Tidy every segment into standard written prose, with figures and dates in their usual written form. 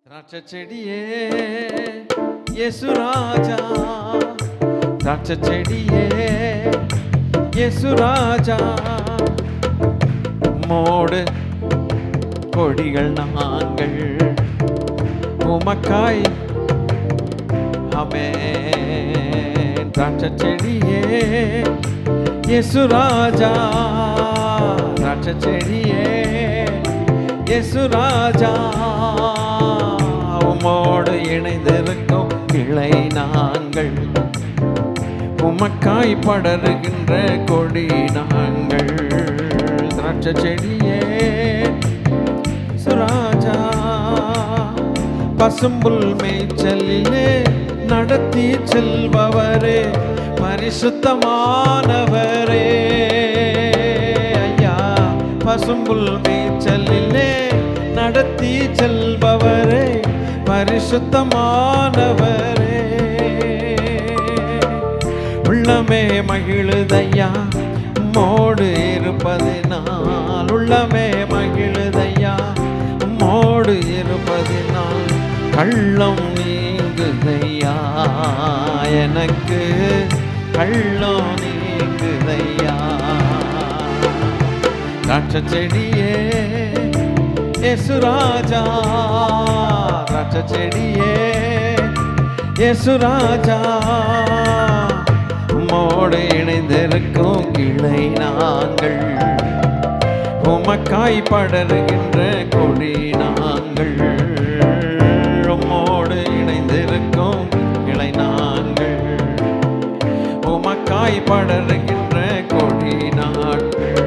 திராட்சை செடியே இயேசுராஜா, திராட்சை செடியே இயேசுராஜா, மோடு கொடிகள் நாங்கள் உமக்காய். ஆமென். திராட்சை செடியே இயேசுராஜா, திராட்சை செடியே இயேசுராஜா, உம்மோடு இணைந்திருக்கும் கிளை நாங்கள், உமக்காய் படருகின்ற கொடி நாங்கள். திராட்சை செடியே சுராஜா, பசும்புல் மேய்ச்சலிலே நடத்தி செல்பவரே, பரிசுத்தமானவரே ஐயா. பசும்புல் மேய்ச்சலிலே நடத்தி செல்பவரே, பரிசுத்தமானவரே. உள்ளமே மகிழுதையா மோடு இருப்பதினால், உள்ளமே மகிழுதையா மோடு இருப்பதினால், கள்ளம் நீங்குதையா எனக்கு, கள்ளம் நீங்குதையா. திராட்சை செடியே இயேசுராஜா, திராட்சை செடியே இயேசுராஜா, உம்மோடு இணைந்திருக்கும் கிளை நாங்கள், உமக்காய் படருகின்ற கொடி நாங்கள். உம்மோடு இணைந்திருக்கும் கிளை நாங்கள், உமக்காய் படருகின்ற கொடி நாங்கள்.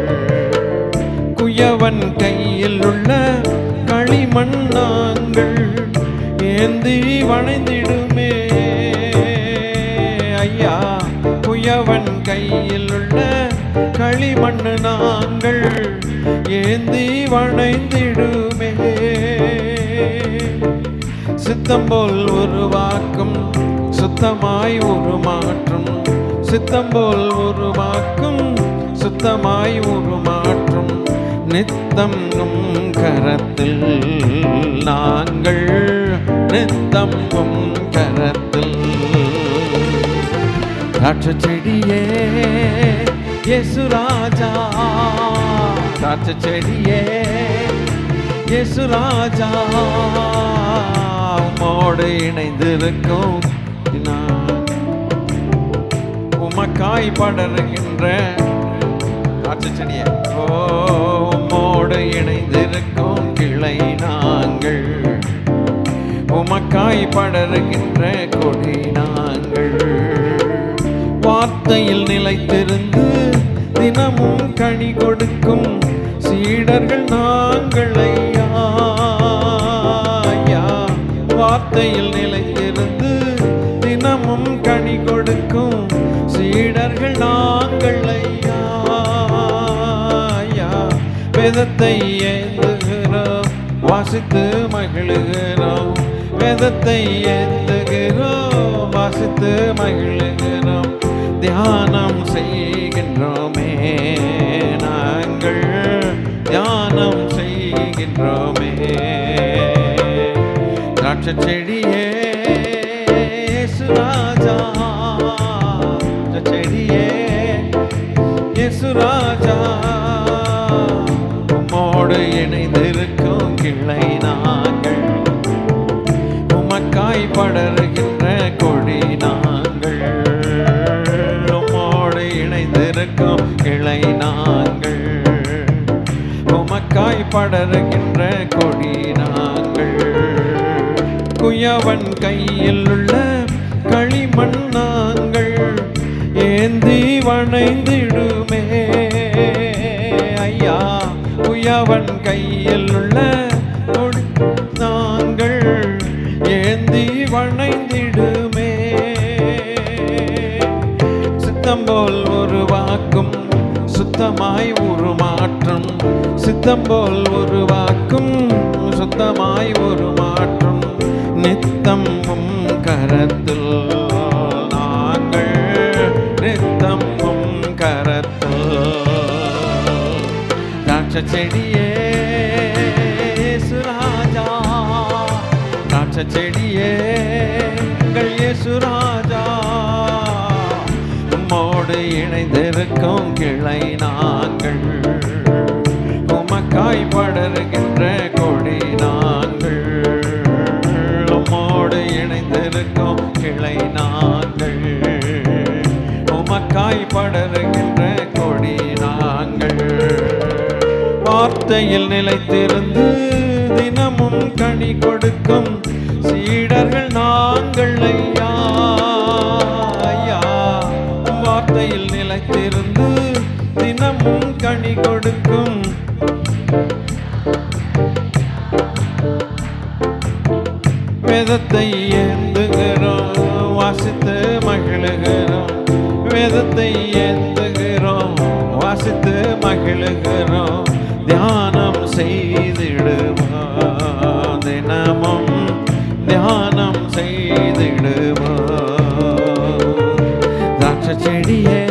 குயவன் கையில் உள்ள களிமண் நாங்கள், ஏந்தி வணைந்திடுமே ஐயா. குயவன் கையில் உள்ள களிமண் நாங்கள், ஏந்தி வணைந்திடுமே. சித்தம் போல் உருவாக்கும் சுத்தமாய் உருமாற்றும், சித்தம் போல் உருவாக்கும் சுத்தமாய் உருமாற்றும், நித்தம் உம் கரத்தில் நாங்கள், நித்தம் உம் கரத்தில். திராட்சை செடியே இயேசுராஜா, திராட்சை செடியே இயேசுராஜா, உம்மோடு இணைந்திருக்கும் உமக்காய் படருகின்ற திராட்சை செடியே. உம்மோடு இணைந்திருக்கும் கிளை நாங்கள், உமக்காய் படருகின்ற கொடி நாங்கள். வார்த்தையில் நிலைத்திருந்து தினமும் கனி கொடுக்கும் சீடர்கள் நாங்கள் ஐயா. வார்த்தையில் நிலைத்திருந்து தினமும் கனி கொடுக்கும் சீடர்கள் நாங்கள் ஐயா. வேதத்தை ஏந்துகிறோம், வாசித்து மகிழுகிறோம், வேதத்தை ஏந்துகிறோம், வாசித்து மகிழுகிறோம், தியானம் செய்கின்றோமே நாங்கள், தியானம் செய்கின்றோமே. திராட்சை செடியே இயேசுராஜா, செடியே இயேசுராஜா, உம்மோடு இணைந்திருக்கும் கிளை நாங்கள், உமக்காய் படருகின்ற கொடி நாங்கள், உம்மோடு இணைந்திருக்கும் கிளை நாங்கள், உமக்காய் படருகின்ற கொடி நாங்கள். குயவன் கையில் உள்ள களிமண் நாங்கள், ஏந்தி வணைந்திடுமே ஐயா. குயவன் கையில் உள்ள கொடி நாங்கள், ஏந்தி வணைந்திடுமே. சித்தம் போல் உருவாக்கும் சுத்தமாய் உருமாற்றும், சித்தம் போல் உருவாக்கும் சுத்தமாய் உருமாற்றும், நித்தம் உம் கரத்தில் நாங்கள், நித்தம் உம் கரத்தில். திராட்சை செடியே இயேசுராஜா, திராட்சை செடியே எங்கள் இயேசு ராஜா, உம்மோடு இணைந்திருக்கும் கிளை நாங்கள், உமக்காய் படருகின்ற கொடி நாங்கள், உம்மோடு இணைந்திருக்கும் கிளை நாங்கள், உமக்காய் படருகின்ற கொடி நாங்கள். வார்த்தையில் நிலைத்திருந்து தினமும் கனி கொடுக்கும் சீடர்கள் நாங்கள் ஐயா, ஐயா. வார்த்தையில் நிலைத்திருந்து தினமும் கனி கொடுக்கும் வேதத்தை ஏந்துகிறோம், வாசித்து மகிழுகிறோம், வேதத்தை ஏந்துகிறோம், வாசித்து மகிழுகிறோம், தியானம் செய்திடுவோம், தினமும் தியானம் செய்திடுவோம். திராட்சை செடியே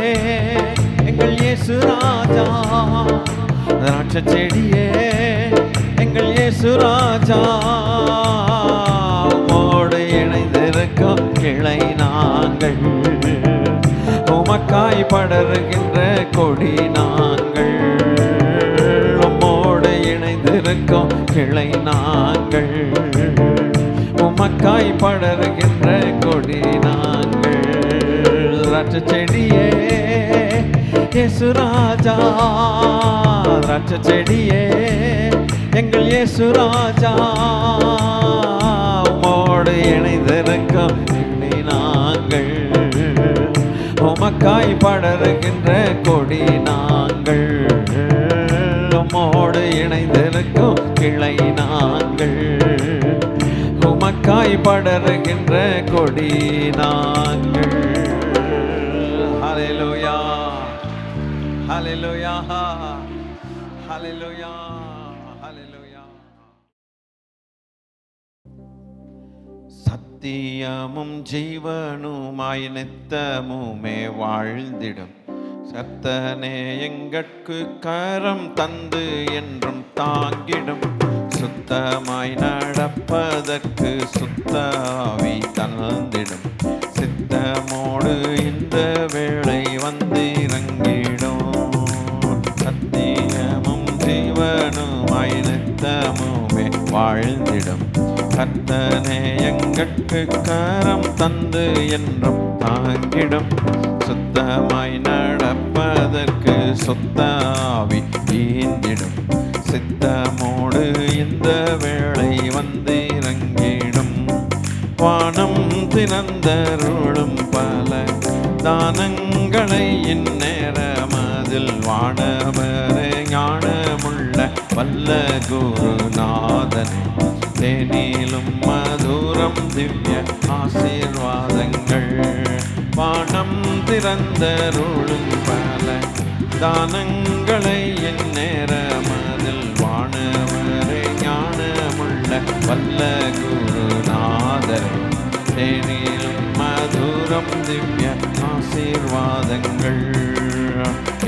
எங்கள் இயேசு ராஜா, திராட்சை செடியே எங்கள் இயேசு ராஜா, உம்மோடு இணைந்திருக்கும் கிளை நாங்கள், உமக்காய் படருகின்ற கொடி நாங்கள், உம்மோடு இணைந்திருக்கும் கிளை நாங்கள், உமக்காய் படருகின்ற கொடி நாங்கள். திராட்சை செடியே இயேசு ராஜா, திராட்சை செடியே எங்கள் இயேசு ராஜா, உம்மோடு இணைந்திருக்கும் கிளை நாங்கள், உமக்காய் படருகின்ற கொடி நாங்கள், உம்மோடு இணைந்திருக்கும் கிளை நாங்கள், உமக்காய் படருகின்ற கொடி நாங்கள். ஹல்லேலூயா, ஹல்லேலூயா, ஹல்லேலூயா, ஹல்லேலூயா. சத்தியமும் ஜீவனுமாய் நித்தமுமே வாழ்ந்திடும் சத்தனே எங்கட்கு கரம் தந்து என்றும் தாங்கிடும், சுத்தமாய் நடப்பதற்கு சுத்தாவி தந்திடும், சித்தமோடு இந்த வேளை வந்திறங்கிடும். சத்தியமும் ஜீவனுமாய் நித்தமுமே வாழ்ந்திடும் கர்த்தனே எங்கட்கு கரம் தந்து என்றும் தாங்கிடும், சுத்தமாய் நடப்பதற்கு சுத்தாவி ஈந்திடும், சித்தமோடு இந்த வேளை வந்திறங்கிடும். வானம் திறந்தருளும் பல தானங்களை இந்நேரமதில் வானவரே ஞானமுள்ள வல்ல குருநாதனே, தேனிலும் மதுரம் திவ்ய ஆசீர்வாதங்கள். வானம் திறந்தருளும் பல தானங்களை இந்நேரமதில் வானவரே ஞானமுள்ள வல்ல குருநாதரே, தேனிலும் மதுரம் திவ்ய ஆசீர்வாதங்கள்.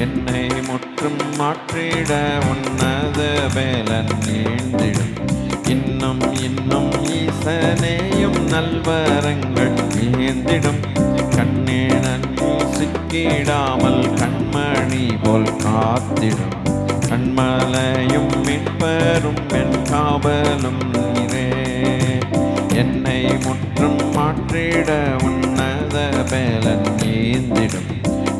என்னை முற்றும் மாற்றிட உன்னத வேலன் நீண்டிடும், இன்னும் இன்னும் ஈசனேயும் நல்வரங்கள் ஏந்திடும், கண்ணீரன் சிக்கிடாமல் கண்மணி போல் காத்திடும், கண்மலையும் மீட்பரும் என் காவலும் நீரே. என்னை முற்றும் மாற்றிட உன்னத வேலன் ஏந்திடும்,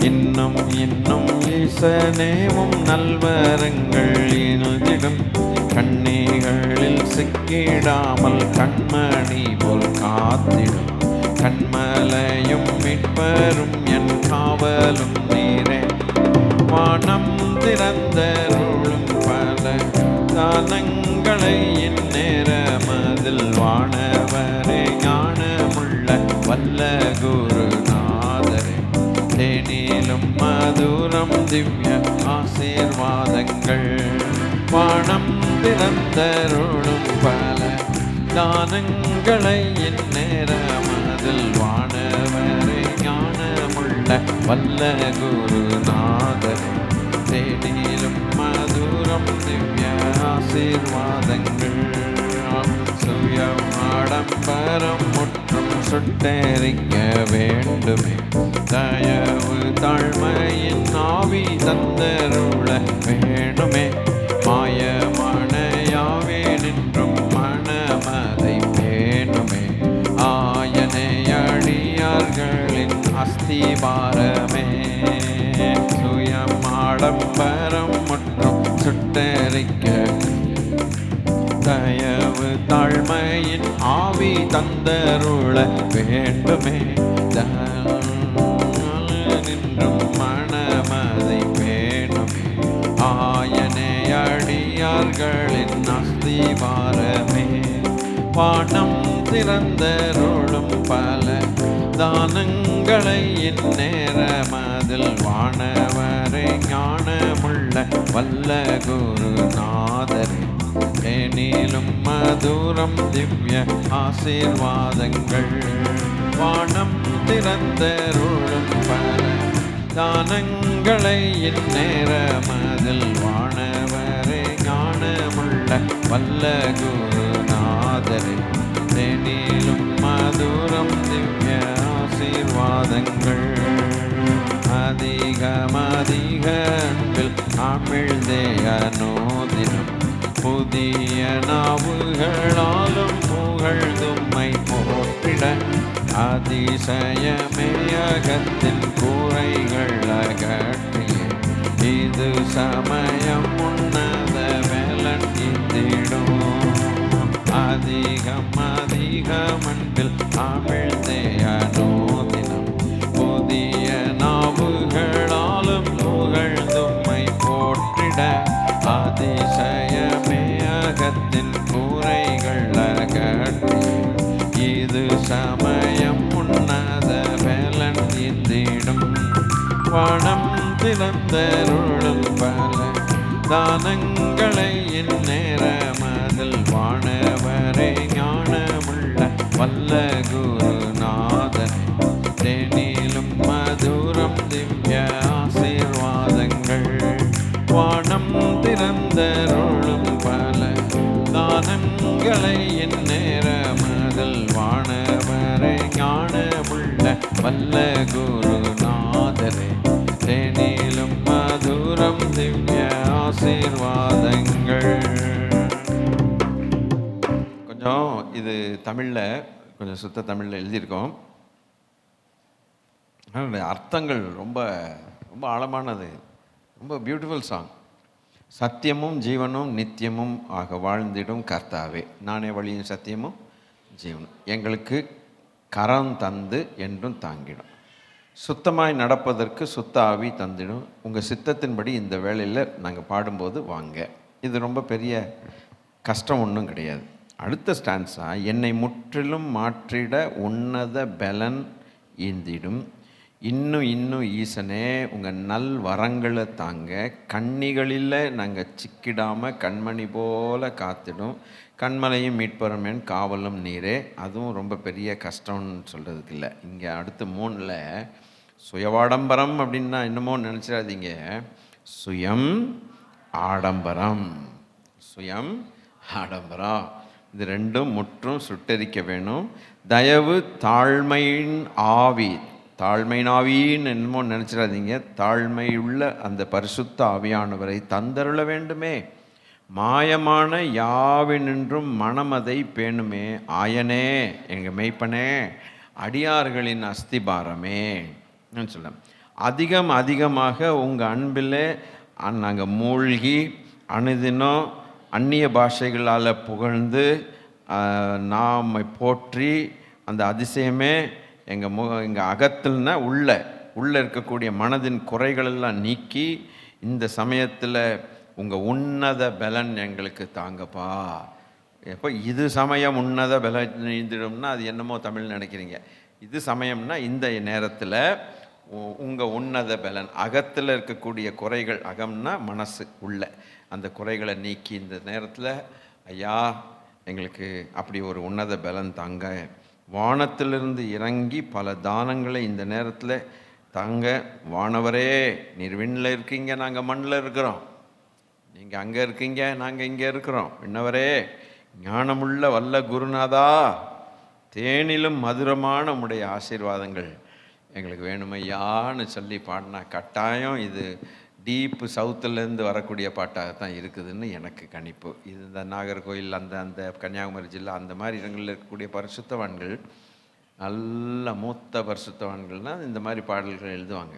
இன்னும் இன்னும் ஈசனேவும் நல்வரங்கள் ஏந்திடும், கண்ணீகளில் சிக்கிடாமல் கண்மணி போல் காத்திடும், கண்மலையும் மீட்பரும் என் காவலும் நீரே. வானம் திறந்தருளும் பல தானங்களை இந்நேரமதில் வானவரே ஞானமுள்ள வல்ல குருநாதரே, தேனிலும் மதுரம் திவ்ய ஆசீர்வாதங்கள். வானம் திறந்தருளும் பல தானங்களை இந்நேரமதில் வானவரே ஞானமுள்ள வல்ல குருநாதரே, தேனிலும் மதுரம் திவ்ய ஆசீர்வாதங்கள். சுயமாடம் ஆடம்பரம் முற்றும் சுட்டெரிக்க வேண்டுமே. தயவு தாழ்மையின் ஆவி தந்தருள வேண்டுமே. மாயமான யாவே நின்றும் மனமதை பேணுமே. ஆயனே அடியார்களின் அஸ்திபாரமே. சுயம் ஆடம்பரம் முற்றும் சுட்டெரிக்க தயவு தாழ்மையின் ஆவி தந்தருள வேண்டுமே. நின்றும் மனமதை பேணுமே. ஆயனே அடியார்களின் அஸ்திவாரமே. வானம் திறந்தருளும் பல தானங்களை இந்நேரமதில் வானவரை ஞானமுள்ள வல்ல குருநாதரே. தேனிலும் மதுரம் திவ்ய ஆசீர்வாதங்கள். வானம் திறந்தருளும் பல தானங்களை இந்நேரமதில் வானவரை ஞானமுள்ள வல்ல குருநாதரே. தேனிலும் மதுரம் திவ்ய ஆசீர்வாதங்கள். அதிகமதிக அன்பில் அமிழ்தே அனோதினம் புதிய நாவுகளாலும் புகழ்தும்மை போற்றிட. அதிசயமே அகத்தின் கூரைகள் அகற்றிய. இது சமயம் உன்னத வேலன் இந்திடும். அதிகம் அதிகம் அன்பில் அமிழ்தே அனோதினம் புதிய நாவுகளாலும் புகழ்தும்மை போற்றிட. அதிசயமே அகத்தின் கூரைகள் அகற்றி. இது சமயம் உன்னத வேலன் இந்திடும். வானம் திறந்தருளும் பல தானங்களை இந்நேரமதில் வானவரை ஞானமுள்ள வல்ல குருநாதனே. தேனிலும் மதுரம் திவ்ய ஆசீர்வாதங்கள். வானம் திறந்தருளும் பல தானங்களை இந்நேரமதில் வானவரை ஞானமுள்ள வல்ல குருநாதரே. தேனிலும் மதுரம் திவ்ய ஆசீர்வாதங்கள். கொஞ்சம் இது தமிழில் கொஞ்சம் சுத்த தமிழில் எழுதியிருக்கோம். அர்த்தங்கள் ரொம்ப ரொம்ப ஆழமானது. ரொம்ப பியூட்டிஃபுல் சாங். சத்தியமும் ஜீவனும் நித்தியமும் ஆக வாழ்ந்திடும் கர்த்தாவே. நானே வழியும் சத்தியமும் ஜீவனும். எங்களுக்கு கரம் தந்து என்றும் தாங்கிடும். சுத்தமாய் நடப்பதற்கு சுத்த ஆவி தந்திடும். உங்கள் சித்தத்தின்படி இந்த வேளையில் நாங்கள் பாடும்போது வாங்க. இது ரொம்ப பெரிய கஷ்டம் ஒன்றும் கிடையாது. அடுத்த ஸ்டான்ஸா, என்னை முற்றிலும் மாற்றிட உன்னத பலன் ஈந்திடும். இன்னும் இன்னும் ஈசனே உங்கள் நல் வரங்களை தாங்க. கண்ணிகளில் நாங்கள் சிக்கிடாமல் கண்மணி போல் காத்திடும். கண்மலையும் மீட்பரமேன் காவலும் நீரே. அதுவும் ரொம்ப பெரிய கஷ்டம்னு சொல்கிறதுக்கு இல்லை. இங்கே அடுத்து 3ல் சுயவாடம்பரம் அப்படின்னா என்னமோ நினச்சிடாதீங்க. சுயம் ஆடம்பரம். சுயம் ஆடம்பரம் இது ரெண்டும் முற்றும் சுட்டரிக்க வேணும். தயவு தாழ்மையின் ஆவி. தாழ்மையின் ஆவின்னு என்னமோ நினச்சிடாதீங்க. தாழ்மையுள்ள அந்த பரிசுத்த ஆவியானவரை தந்தருள வேண்டுமே. மாயமான யாவினின்றும் மனமதை பேணுமே. ஆயனே எங்கள் மெய்ப்பனே அடியார்களின் அஸ்திபாரமே சொல்ல. அதிகம் அதிகமாக உங்கள் அன்பில் நாங்கள் மூழ்கி அனுதினம் அந்நிய பாஷைகளால் புகழ்ந்து நாமை போற்றி அந்த அதிசயமே எங்கள் அகத்தில்னா உள்ளே இருக்கக்கூடிய மனதின் குறைகளெல்லாம் நீக்கி இந்த சமயத்தில் உங்கள் உன்னத பலன் எங்களுக்கு தாங்கப்பா. எப்போ இது சமயம் உன்னத பலன் நீந்திடும்னா அது என்னமோ தமிழ் நினைக்கிறீங்க. இது சமயம்னா இந்த நேரத்தில் உங்கள் உன்னத பலன் அகத்தில் இருக்கக்கூடிய குறைகள், அகம்னா மனசு, உள்ள அந்த குறைகளை நீக்கி இந்த நேரத்தில் ஐயா எங்களுக்கு அப்படி ஒரு உன்னத பலன் தாங்க. வானத்திலிருந்து இறங்கி பல தானங்களை இந்த நேரத்தில் தாங்க. வானவரே நீர் விண்ணில் இருக்கீங்க, நாங்கள் மண்ணில் இருக்கிறோம். நீங்கள் அங்கே இருக்கீங்க, நாங்கள் இங்கே இருக்கிறோம். விண்ணவரே ஞானமுள்ள வல்ல குருநாதா தேனிலும் மதுரமான உம்முடைய ஆசீர்வாதங்கள் எங்களுக்கு வேணுமையான்னு சொல்லி பாடினா கட்டாயம் இது டீப்பு சவுத்துலேருந்து வரக்கூடிய பாட்டாகத்தான் இருக்குதுன்னு எனக்கு கணிப்பு. இது இந்த நாகர்கோயில் அந்த கன்னியாகுமரி ஜில்லா அந்த மாதிரி இடங்களில் இருக்கக்கூடிய பரிசுத்தவான்கள், நல்ல மூத்த பரிசுத்தவான்கள்னால் இந்த மாதிரி பாடல்கள் எழுதுவாங்க.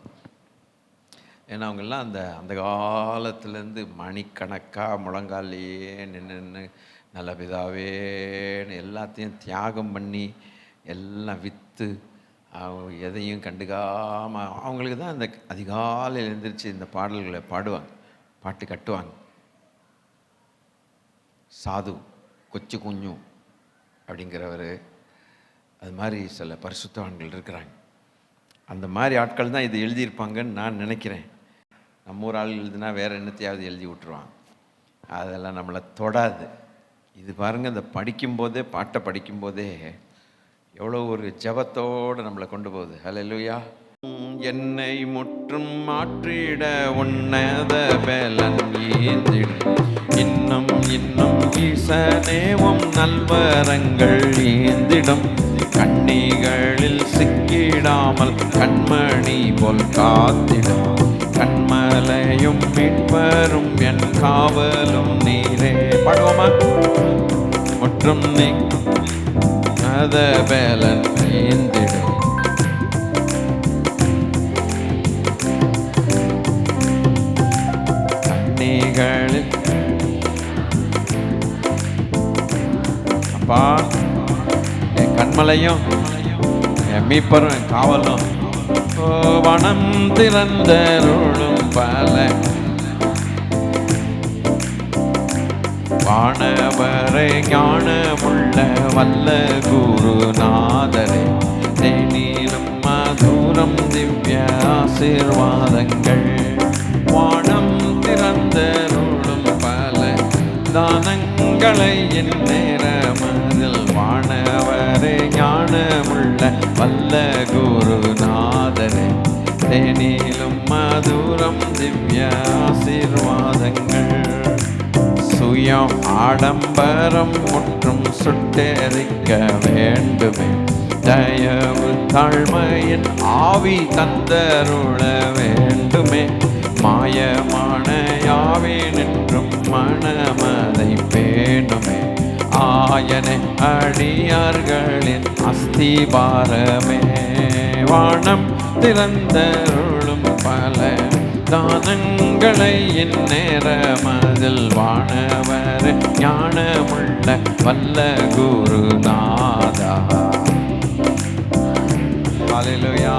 ஏன்னா அவங்கெல்லாம் அந்த காலத்துலேருந்து மணிக்கணக்காக முழங்காலையே நின்று நல்ல பிதாவேன்னு எல்லாத்தையும் தியாகம் பண்ணி எல்லாம் விற்று எதையும் கண்டுக்காமல் அவங்களுக்கு தான் அந்த அதிகாலையில் எழுந்திரிச்சு இந்த பாடல்களை பாடுவாங்க, பாட்டு கட்டுவாங்க. சாது கொச்சு குஞ்சு அப்படிங்கிறவர், அது மாதிரி சில பரிசுத்தவான்கள் இருக்கிறாங்க. அந்த மாதிரி ஆட்கள் தான் இது எழுதியிருப்பாங்கன்னு நான் நினைக்கிறேன். நம்ம ஊர் ஆள் எழுதுனா வேறு என்னத்தையாவது எழுதி விட்டுருவாங்க, அதெல்லாம் நம்மளை தொடாது. இது பாருங்கள், இந்த படிக்கும்போதே பாட்டை படிக்கும்போதே எவ்வளோ ஒரு ஜபத்தோடு நம்மளை கொண்டு போகுது. ஹல்லேலூயா. என்னை முற்றும் மாற்றிட உன்னத பலன் ஈந்திடும், இன்னும் இன்னும் ஈசனேவும் நல்வரங்கள் ஈந்திடும், கண்ணிகளில் சிக்கிடாமல் கண்மணி போல் காத்திடும், கண்மலையும் மீட்பரும் என் காவலும் நீரே. பாடுவோமா? முற்றும் நீ அத பலன் ஈந்திடும், கண்ணிகளில். அப்பா, என் கண்மலையும் என் மீட்பரும் என் காவலும், வனம் திறந்தருளும் பல வானவரை ஞானமுள்ள வல்ல குருநாதரே, தேனிலும் மதுரம் திவ்ய ஆசீர்வாதங்கள், வானம் திறந்தருளும் பல தானங்களை என் நேரமதில், வானவரை ஞானமுள்ள வல்ல குருநாதரே, தேனிலும் மதுரம் திவ்ய ஆசீர்வாதங்கள், சுயம் ஆடம்பரம் முற்றும் சுட்டெரிக்க வேண்டுமே, தயவு தாழ்மையின் ஆவி தந்தருள வேண்டுமே, மாயமான யாவே நின்றும் மனமதை பேணுமே, ஆயனை அடியார்களின் அஸ்திபாரமே, வானம் திறந்தருளும் பல தானங்களை என் நேரமதில், வானவர் ஞானமுள்ள வல்ல குருநாதா. ஹல்லேலூயா.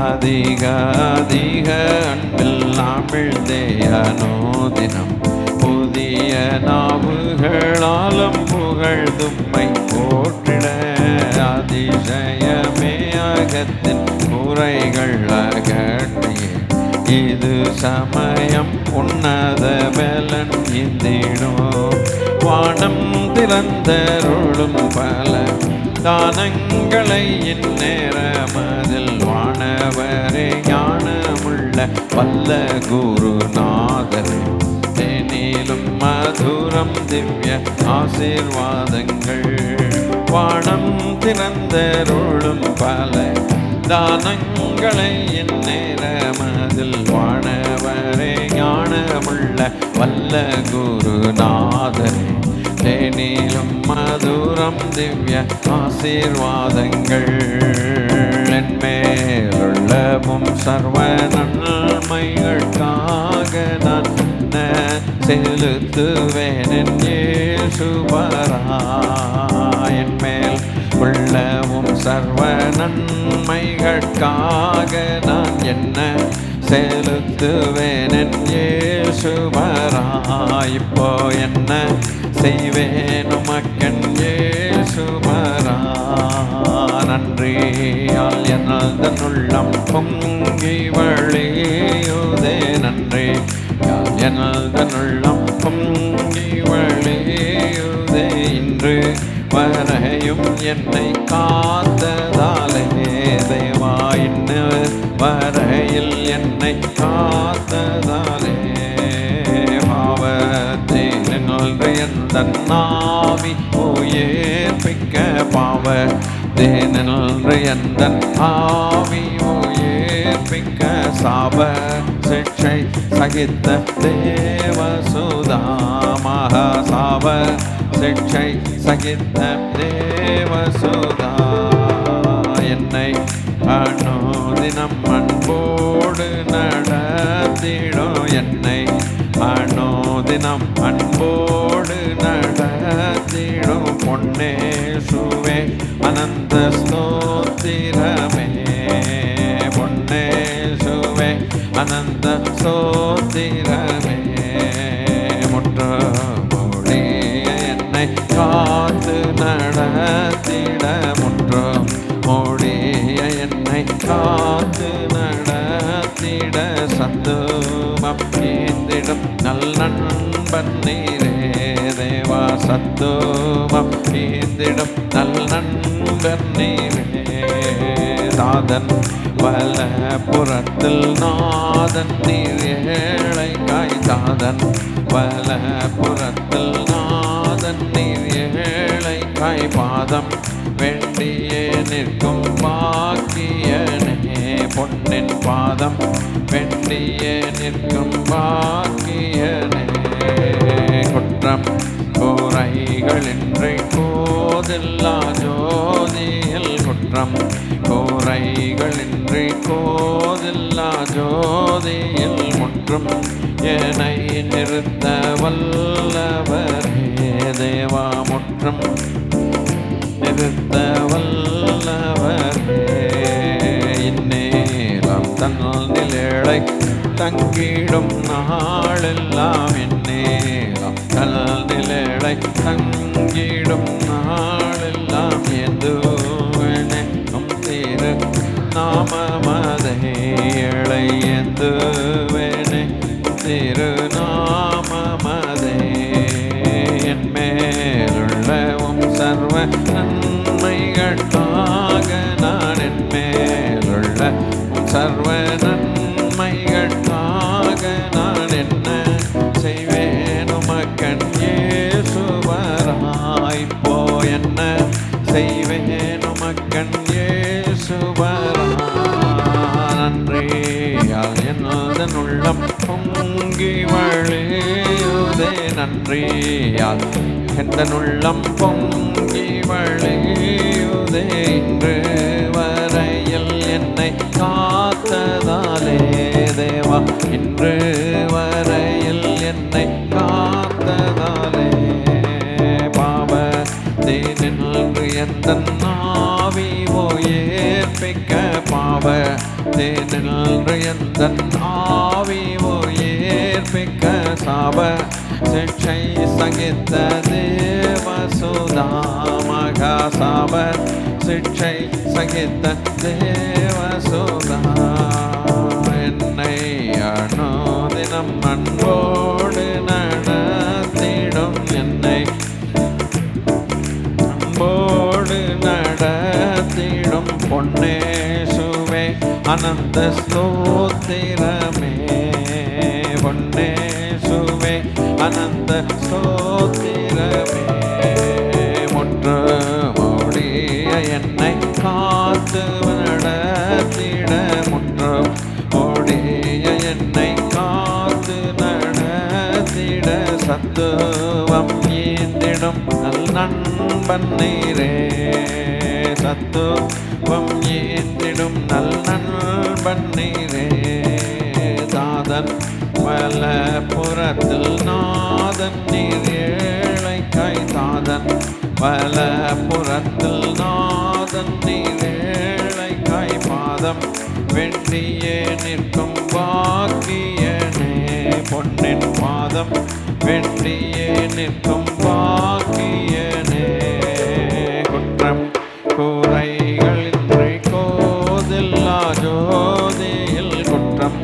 அதிக அதிக அன்பில் அமிழ்ந்தே அனுதினம், புதிய நாவுகளாலும் புகழ்தும்மை போற்றிட, அதிசயமே அகத்தின் குறைகள் அகற்றியே, இது சமயம் உன்னத பலன் ஈந்திடும், வானம் திறந்தருளும் பல தானங்களை என் நேரமதில், வானவரே ஞானமுள்ள வல்ல குருநாதரே, தேனிலும் மதுரம் திவ்ய ஆசீர்வாதங்கள், வானம் திறந்தருளும் பல தானங்களை என் நேரமதில், வானவரே ஞானமுள்ள வல்ல குருநாதரே, தேனிலும் மதுரம் திவ்ய ஆசீர்வாதங்கள், என் மேலுள்ளவும் சர்வ நன்மைகளுக்காக நான் செலுத்துவேன் என் இயேசுவரா, என் மேல் உள்ளவும் சர்வ நன்மைகளுக்காக நான் என்ன செலுத்துவேன் என் இயேசுவரா, இப்போ என்ன செய்வேன் உமக்கென் இயேசுவரா, நன்றியால் என்னல் தன்னுள்ளம் பொங்கி வழியுதே, நன்றியால் என்னல் தன்னுள்ளம் பொங்கி வழியுதே, இன்று வரையும் என்னை காத்ததாலே தேவா, இன்று வரையில் என்னை காத்ததாலே, பாவத்தில் என் எந்த ஆவி உயிர்ப்பிக்க பாவ தேனின்று எந்த ஆவி உயிர்ப்பிக்க சாப சிக்ஷை சகித்த தேவசுதா மகாசாப சிக்ஷை சகித்த தேவசுதா என்னை அனுதினம் அன்போடு நடத்திடும் என்னை அனுதினம் அன்போடு நடத்திடும் பொன்னேசுவே அனந்த ஸ்தோத்திரமே பொன்னேசுவே அனந்த ஸ்தோத்திரமே முற்றமொழிய என்னை காத்து நடத்திட முற்றமொழிய என்னை காத்து நடத்திட சத்துவம் ஈந்திடும் நல் நண்பன் நீரே தேவா சத்துவம் ஈந்திடும் நல் நண்பன் நீரே தாதன் வலப்புறத்தில் நாதன் நீர் ஏழைக்காய் தாதன் வலப்புறத்தில் நாதன் நீர் ஏழைக்காய் பாதம் வேண்டியே நிற்கும் பாக்கியனே பொன்னின் பாதம் வேண்டியே நிற்கும் பாக்கியனே குற்றம் கூரைகளின்றி கோதில்லா ஜோதியில் குற்றம் கூரைகளின்றி கோதில்லா ஜோதியில் முற்றும் என்னை நிறுத்த வல்லவரே தேவா முற்றும் நிறுத்த வல்லவரே இந்நேரம் தன்னில் ஏழை தங்கிடும் நாளெல்லாம் இந்நேரம் தன்னில் ஏழை தங்கிடும் நாளெல்லாம் எதுவெனும் திரு நாமமதை ஏழை எதுவெனு திரு நாமமதை என் மேலுள்ளவும் சர்வ நன்மைகளுக்காக நான் என் மேலுள்ள சர்வ நன்மைகளுக்காக நான் என்ன செய்வேன் உமக்கன் இயேசுவராய் போ என்ன செய்வேன் உமக்கன் இயேசுவராய் நன்றியால் என்னதன் உள்ளம் பொங்கி வழியுதே நன்றியால் எந்தன் உள்ளம் பொங்கி வழியுதே இன்று வரையில் என்னை காத்ததாலே தேவா இன்று வரையில் என்னை காத்ததாலே பாவ தேனின்று எந்த ஆவி உயிர்ப்பிக்க பாவ தேனின்று எந்த ஆவி உயிர்ப்பிக்க சாப சிக்ஷை சகித்த தேவசுதா மகாசாப சிக்ஷை சகித்த தேவசுதா என்னை அனுதினம் அன்போடு நடத்திடும் என்னை அன்போடு நடத்திடும் பொன்னேசுவே அனந்த ஸ்தோத்திரமே பொன்னேசுவே அனந்த ஸ்தோத்திரமே முற்றமொழிய என்னை காத்து நடத்திட முற்றமொழிய என்னை காத்து நடத்திட சத்துவம் ஈந்திடும் நல் நண்பன் நீரே சத்துவம் ஈந்திடும் நல் நண்பன் நீரே தாதன் வலப்புறத்தில் நாதன் நீர் ஏழைக்காய் தாதன் வலப்புறத்தில் நாதன் நீர் ஏழைக்காய் பாதம் வெண்டியே நிற்கும் பாக்கியனே பொன்னின் பாதம் வெண்டியே நிற்கும் பாக்கியனே குற்றம் கூரைகளின்றி கோதில்லா ஜோதியில் குற்றம்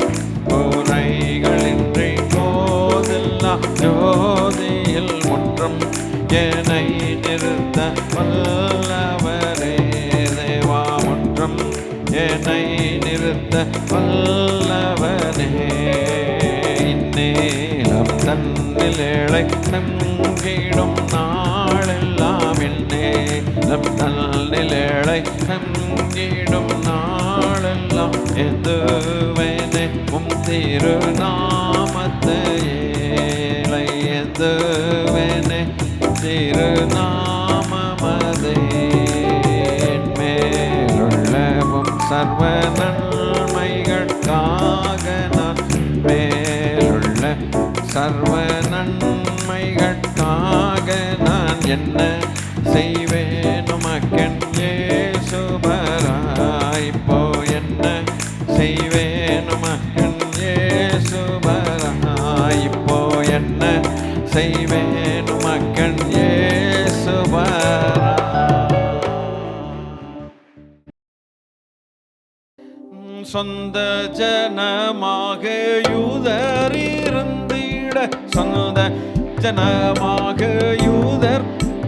கூரைகளின்றி கோதில்லா ஜோதியில் முற்றம் என்னை நிறுத்த வல்லவரே தேவா முற்றம் என்னை நிறுத்த வல்லவனே இந்நேரம் தன்னில் ஏழை தங்கிடும் நாளெல்லாம் என்னே நல்லிலேழை தங்கிடும் நாளெல்லாம் எதுவேனே திருநாமத்தை ஏழை எதுவேனே திருநாமமதே மேலுள்ளவும் சர்வ நன்மைகளுக்காக நான் மேலுள்ள சர்வ நன்மைகளுக்காக நான் என்ன செய்வேன் உமக்கென் இயேசுபராய் இப்போ என்ன செய்வேன் உமக்கென் இயேசுபராய் இப்போ என்ன செய்வேன் உமக்கென் இயேசுபராய். சொந்த ஜனமாக யூதர் இருந்திட சொந்த ஜனமாக யூதர்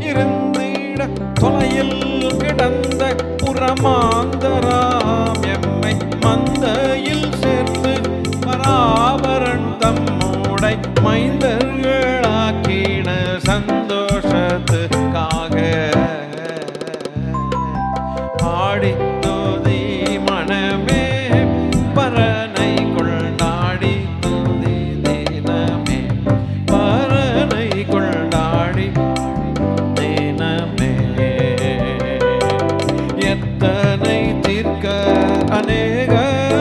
இருந்திட தொலையில் கிடந்த புறமாந்தராம் எம்மை மந்தையில் சேர்த்து பராபரன் தம்மோடை மைந்தர்களாக்கின சந்தோஷத்துக்காக பாடி துதி மனமே பரனை கொண்டாடி துதி தினமே பரனை கொண்டாடி தினமே. எத்தனை தீர்க்க அநேக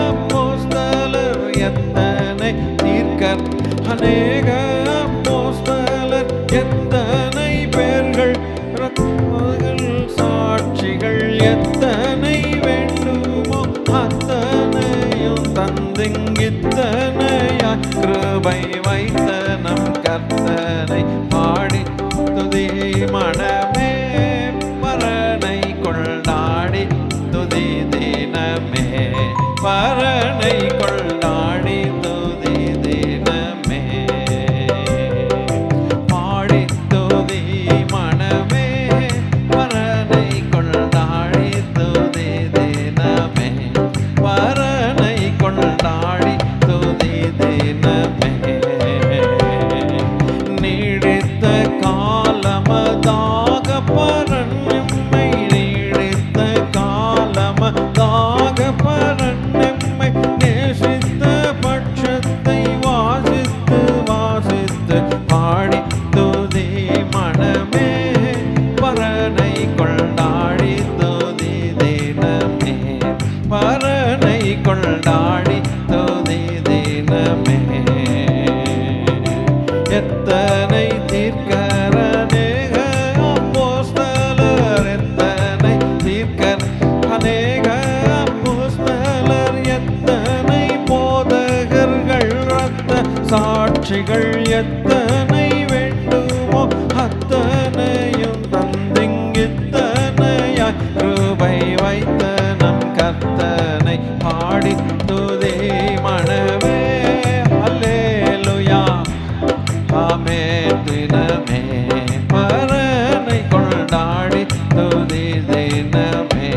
அப்போஸ்தலர் எத்தனை தீர்க்கர் அநேக அப்போஸ்தலர் எத்தனை பேர்கள் சாட்சிகள் எத்தனை வேண்டுமோ அத்தனையும் தந்திங்கித்தனையா கிருபை வைத்த நம் கர்த்தனை பாடி துதி மனமே பரனை கொண்டாடி துதி தினமே பரனை கொண்டாடி துதி தினமே பாடி துதி மனமே பரனை கொண்டாடி துதி தினமே பரனை கொண்டாடி துதி தினமே. நீடித்த காலமதாக பரன் எம்மை நீடித்த காலமதாக பரன் எம்மை நேசித்த பட்சத்தை வாசித்து வாசித்து பாடி துதி மனமே பரனை கொண்டாடி துதி தினமே பரனை கொண்டாடி துதி தினமே. எத்தனை தீர்க்கர் அநேக அப்போஸ்தலர் எத்தனை தீர்க்கர் அநேக அப்போஸ்தலர் எத்தனை போதகர்கள் இரத்த சாட்சிகள் எத்தனை வேண்டுமோ அத்தனையும் தந்திங்கித்தனையாய் கிருபை வைத்த நம் கர்த்தனை பாடி துதி மனமே அல்லேலூயா ஆமென் தினமே பரனை கொண்டாடி துதி தினமே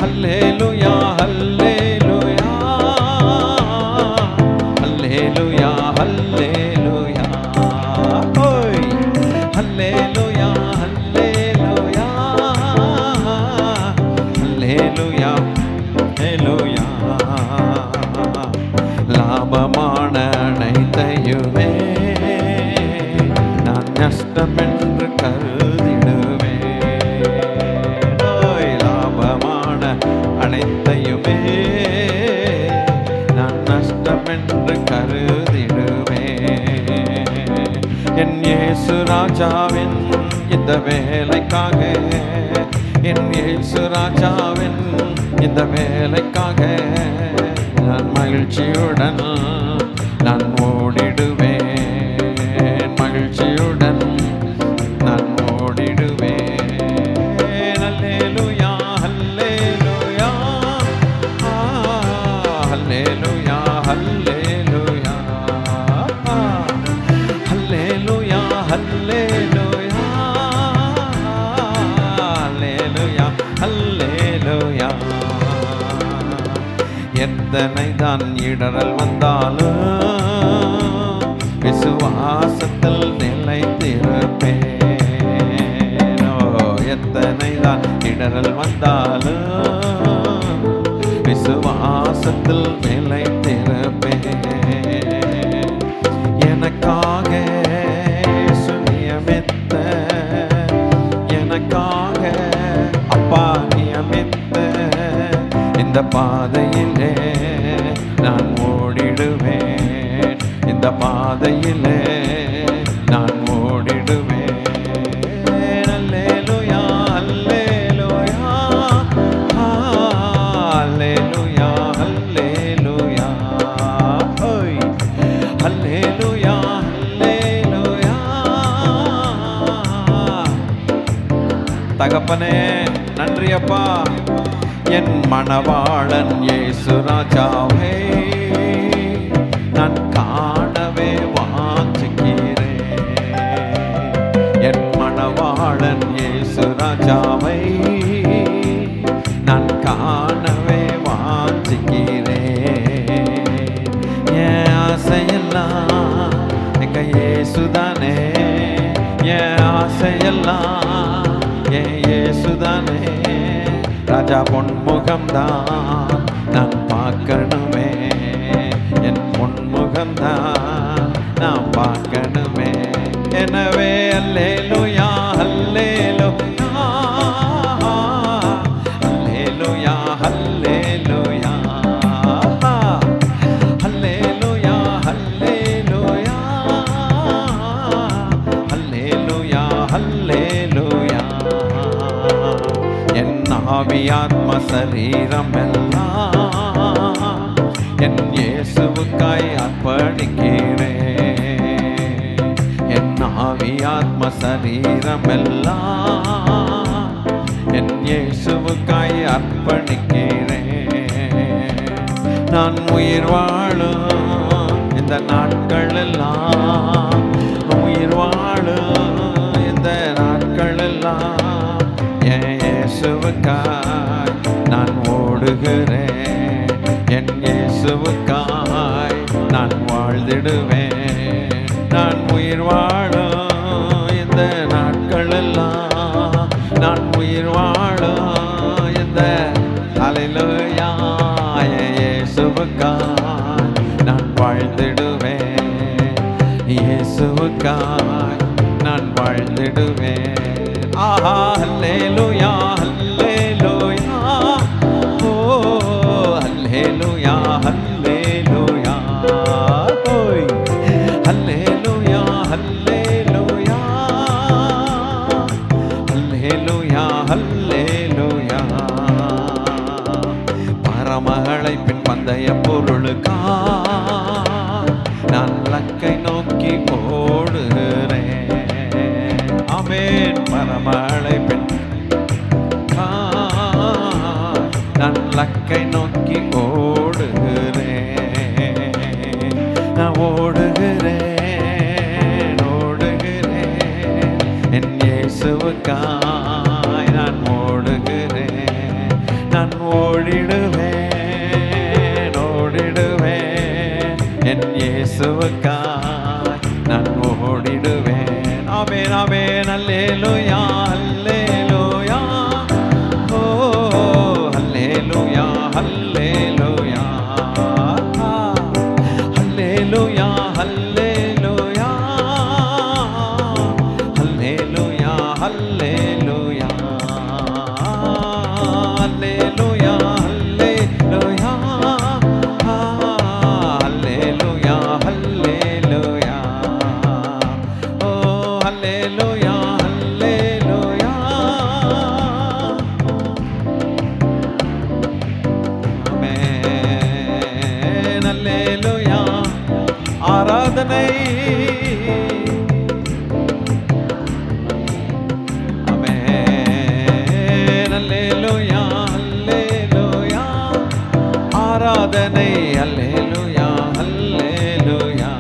அல்லேலூயா அல்லேலூயா அல்லேலூயா அல்லேலூயா ஓய் அல்லேலூயா அல்லேலூயா அல்லேலூயா அல்லேலூயா. லாபமான அனைத்தையுமே நான் நஷ்டம் என்று கருதிடுவேன். லாபமான அனைத்தையுமே நான் நஷ்டம் என்று கருதிடுவேன். என் இயேசு ராஜாவின் இந்த வேலைக்காக என் இயேசு ராஜாவின் இந்த வேலைக்காக நான் மகிழ்ச்சியுடன் நான் ஓடிடுவேன் மகிழ்ச்சியுடன் நான் ஓடிடுவேன். அல்லேலூயா அல்லேலூயா அல்லேலூயா அல்லேலூயா அல்லேலூயா அல்லேலூயா அல்லேலூயா அல்லேலூயா. எத்தனை தான் இடரல் வந்தாலும் விசுவாசத்தில் நிலைத்திருப்பேனோ. எத்தனைதான் இடரல் வந்தாலும் விசுவாசத்தில் நிலைத்திருப்பேன். எனக்காக இயேசு நியமித்த, எனக்காக அப்பா நியமித்த இந்த பாதையிலே நான் ஓடிடுவேன். இந்த பாதையிலே நான் ஓடிடுவேன். அல்லேலூயா, அல்லேலூயா, அல்லேலூயா, அல்லேலூயா, ஹோய், அல்லேலூயா, அல்லேலூயா. தகப்பனே நன்றி அப்பா. என் மணவாளன் இயேசு ராஜாவே நான் காணவே வாஞ்சிக்கிறேன். என் மணவாளன் இயேசு ராஜாவை நான் காணவே வாஞ்சிக்கிறேன். என் ஆசையெல்லாம் எங்க இயேசுதானே, என் ஆசையெல்லாம் என் இயேசுதானே. ராஜா பொன்முகம்தான் நான் பார்க்கணுமே, என் பொன்முகம்தான் நான் பார்க்கணுமே. எனவே அல்லேலூயா, அல்லேலூயா, அல்லேலூயா, அல்லேலூயா, அல்லேலூயா, அல்லேலூயா, அல்லேலூயா, அல்லேலூயா. என் ஆவியாத்ம சரீரம் எல்லாம் என் இயேசுவுக்காய் அர்ப்பணிக்கிறேன். என் ஆவியாத்ம சரீரம் எல்லாம் என் இயேசுவுக்காய் அர்ப்பணிக்கிறேன். நான் உயிர் வாழும் இந்த நாட்கள் எல்லாம், உயிர் வாழும் இந்த நாட்கள் எல்லாம் என் இயேசுவுக்காய் நான் ஓடுகிறேன். என் இயேசுவுக்காய் நான் வாழ்ந்திடுவேன். நான் உயிர் வாழும் இந்த நாட்கள் எல்லாம், நான் உயிர் வாழும் இந்த அல்லேலூயா இயேசுவுக்காய் நான் வாழ்ந்திடுவேன். இயேசுவுக்காய் நான் வாழ்ந்திடுவேன். ஆஹா அல்லேலூயா, அல்லேலூயா, ஓ அல்லேலூயா, அல்லேலூயா, ஓய் அல்லேலூயா, அல்லேலூயா, அல்லேலூயா, அல்லேலூயா. பரமகளை பின் பந்தய பொருளுக்கா நான் லக்கை நோக்கி ஓடுகிறேன். ஆமென். பரமகளை பின் நான் லக்கை நோக்கி ஓடுகிறேன். நான் ஓடுகிறேன், ஓடுகிறேன் என் இயேசுவுக்காய் நான் ஓடுகிறேன். நான் ஓடிடுவேன், ஓடிடுவேன் என் இயேசுவுக்காய் நான் ஓடிடுவேன். ஆமென், ஆமென். அல்லேலூயா, அல்லேலூயா, ஓ அல்லேலூயா, அல்லேலூயா, அல்லேலூயா, அல்லேலூயா, அல்லேலூயா, அல்லேலூயா, அல்லேலூயா, அல்லேலூயா, அல்லேலூயா, அல்லேலூயா, ஓ அல்லேலூயா, அல்லேலூயா. ஆமென். அல்லேலூயா. ஆராதனை. ஆமென். அல்லேலூயா, அல்லேலூயா, ஆராதனை. அல்லேலூயா, அல்லேலூயா.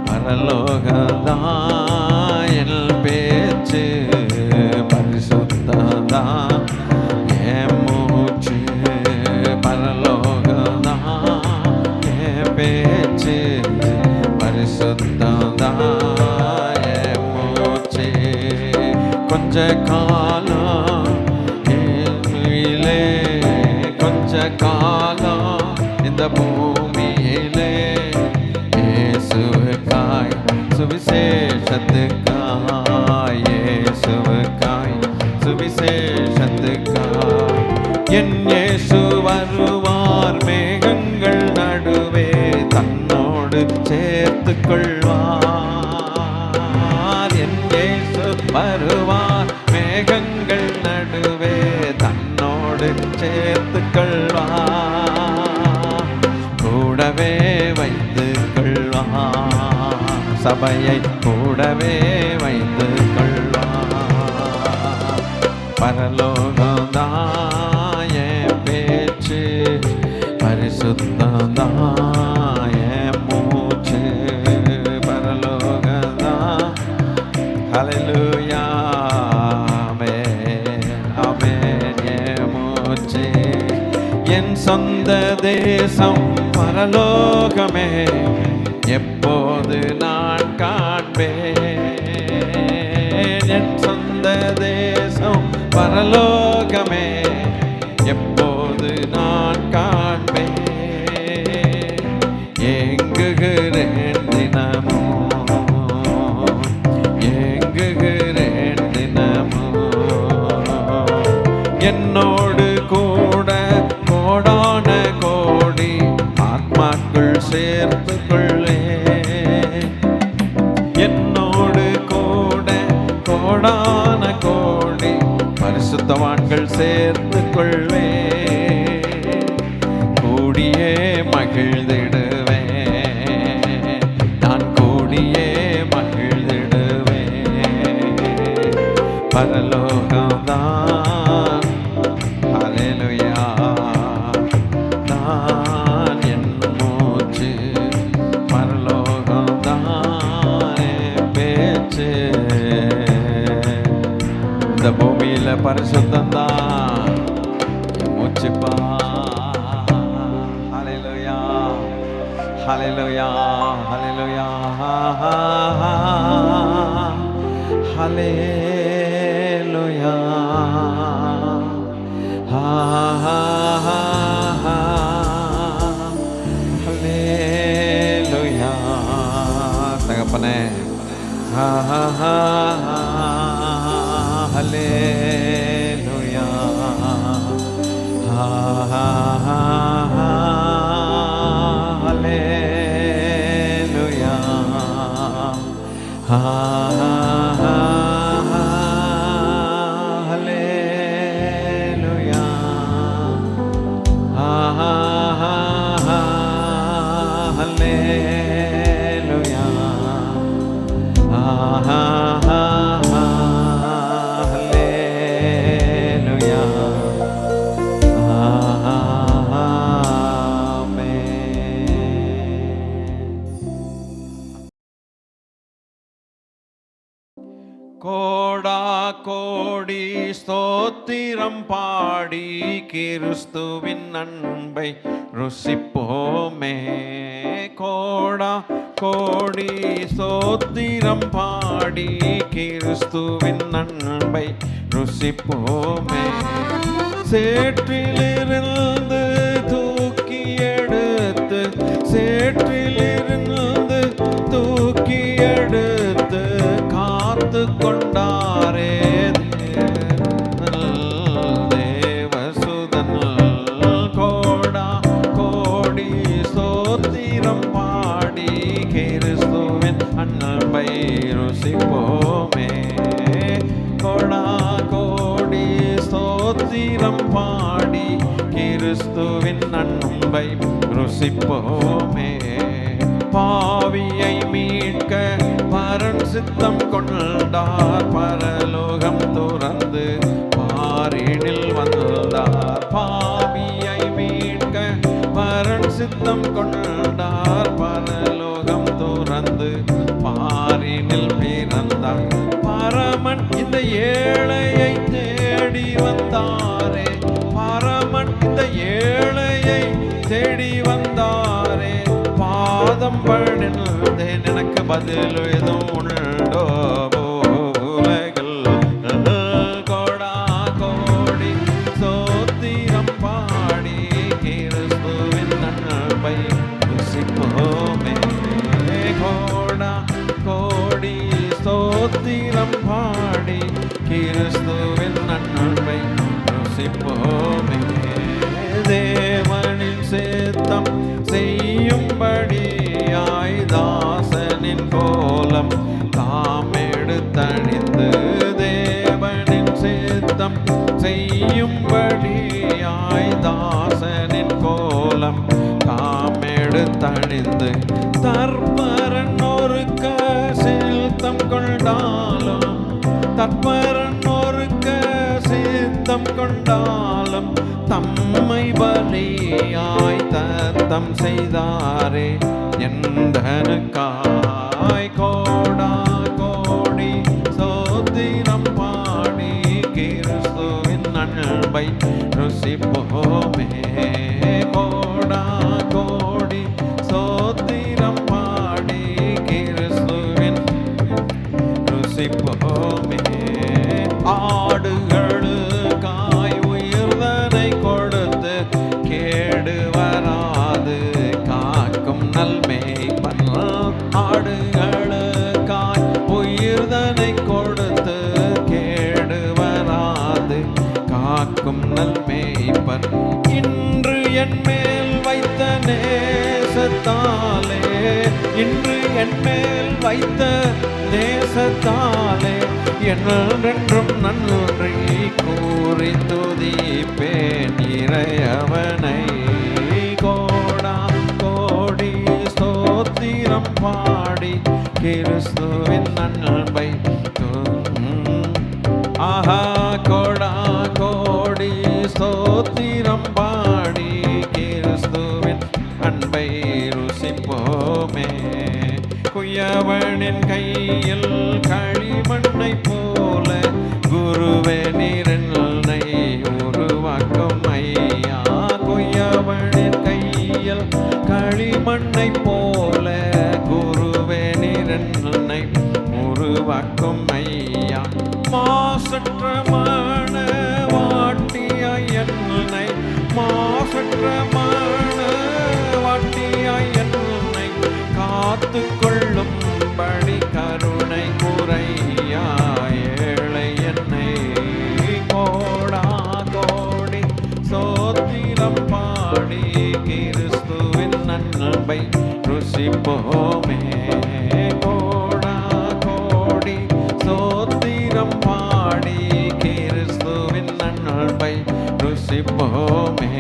பரலோகதான் என் பேச்சு, பரிசுத்ததான் என் மூச்சு. பரலோகதான் என் பேச்சு, கொஞ்ச காலம் இயேசுவிலே, கொஞ்ச காலம் இந்த பூமியிலே, இயேசுவுக்காய் சுவிசேஷத்துக்காய், இயேசுவுக்காய் சுவிசேஷத்துக்காய். என் இயேசு வருவார் மேகங்கள் நடுவே, தன்னோடு சேர்த்து கொள்வார். என் இயேசு வருவார் மேகங்கள் நடுவே, தன்னோடு சேர்த்து கொள்வார். கூடவே வைத்து கொள்வார், சபையை கூடவே வைத்து கொள்வார். பரலோகம்தான் என் பேச்சு, பரிசுத்தம்தான் என் மூச்சு. பரலோகம்தான் ஹல்லேலூயா, ஆமென் ஆமென் என் மூச்சு. என் சொந்த தேசம் பரலோகமே, எப்போது நான் காண்பேன். என் சொந்த தேசம் பரலோகமே, எப்போது நான் காண்பேன். ஏங்குகிறேன் தினமும், ஏங்குகிறேன் தினமும். என்னோடு கூட கோடான கோடி ஆத்மாக்கள் சேர்த்து கொள்ளேன். என்னோடு கூட கோடான கோடி பரிசுத்தவான்கள் சேர்த்து கொள்வேன். கூடியே மகிழ்ந்திடுவேன், நான் கூடியே மகிழ்ந்திடுவேன். பரலோகம்தான் ஹல்லேலூயா, தான் என் மூச்சு. பரலோகம்தான் என் பேச்சு. இந்த பூமியில பரிசுத்தம்தான் என் மூச்சுப்பா. ஹல்லேலூயா ஹல்லேலூயா ஹல்லேலூயா ஹல்லேலூயா ஹல்லேலூயா. தகப்பனே ஹல்லேலூயா ஹல்லேலூயா ஹல்லேலூயா ஹல்லேலூயா ஹல்லேலூயா. கோடா கோடி ஸ்தோத்திரம் பாடி கிறிஸ்துவின் அன்பை ருசிப்போமே. கோடா கோடி ஸ்தோத்திரம் பாடி கிறிஸ்துவின் அன்பை ருசிப்போமே. சேற்றிலிருந்து தூக்கி எடுத்து, சேற்றிலிருந்து தூக்கி எடுத்து காத்து கொண்டாரே தேவசுதன். கோடா கோடி ஸ்தோத்திரம் பாடி கிறிஸ்துவின் அன்பை ருசிப்போமே. கோடா கோடி ஸ்தோத்திரம் பாடி கிறிஸ்துவின் அன்பை ருசிப்போமே. பாவியை மீட்க பரன் சித்தம் கொண்டார், பரலோகம் துறந்து பாரினில் வந்தார். பாவியை மீட்க பரன் சித்தம் கொண்டார், பரலோகம் துறந்து பாரினில் பிறந்தார். பரமன் இந்த ஏழையை தேடி வந்தாரே, பரமன் இந்த ஏழையை தேடி வந்தாரே. பாதம் பணிந்தேன், எனக்கு பதில் எதுவும் உண்டோ உலகில் கனிந்து தற்பரன் ஒருக்க சித்தம் கொண்டாலும் தற்பரன் ஒருக்க சித்தம் கொண்டாலும் தம்மை பலியாய் தத்தம் செய்தாரே எந்தனுக்காய் கோடா கோடி சோத்திரம் பாடி கிறிஸ்துவின் அன்பை ருசிப்போமே கோடா கோடி சோத்திரம் பாடி கிறிஸ்துவின் ருசிப்போமே ஆடுகளுக்காய் உயிர்தனை கொடுத்து கேடு வராது காக்கும் நல்மேய்ப்பன் ஆடுகளுக்காய் உயிர்தனை கொடுத்து கேடு வராது காக்கும் நல்மேய்ப்பன் இன்று என் மேல் வைத்த நேசத்தாலே இன்று என் மேல் வைத்த நேசத்தாலே என்றென்றும் நன்றி கூறி துதிப்பேன் இறையவனை கோடா கோடி ஸ்தோத்திரம் பாடி கிறிஸ்துவின் அன்பை ஆஹா கோடா கோடி ஸ்தோத்திரம் பாடி கிறிஸ்துவின் அன்பை ருசிப்போமே குயவனின் கையில் களிமண்ணை போல குருவே நீரென்னை உருவாக்கும் ஐயா குயவனின் கையில் களிமண்ணை போல குருவே நீரென்னை உருவாக்கும் ஐயா மாசற்ற மன வாட்டியாய் என்னை மாசற்ற மன வாட்டியாய் என்னை காத்து கொள்ளும்படி கருணை குறையா ஏழை என்னை கோடா கோடி சோத்திரம் பாடி கிறிஸ்துவின் அன்பை ருசிப்போமே கோடா கோடி சோத்திரம் பாடி கிறிஸ்துவின் அன்பை ருசிப்போமே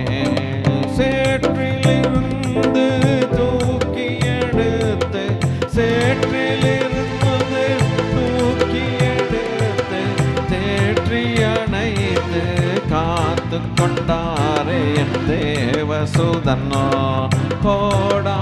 சேற்றிலிருந்து தூக்கி எடுத்து சேற்றிலிருந்து தூக்கி எடுத்து தேற்றி அணைத்து காத்து கொண்டாரே என் தேவசுதனோ கோடா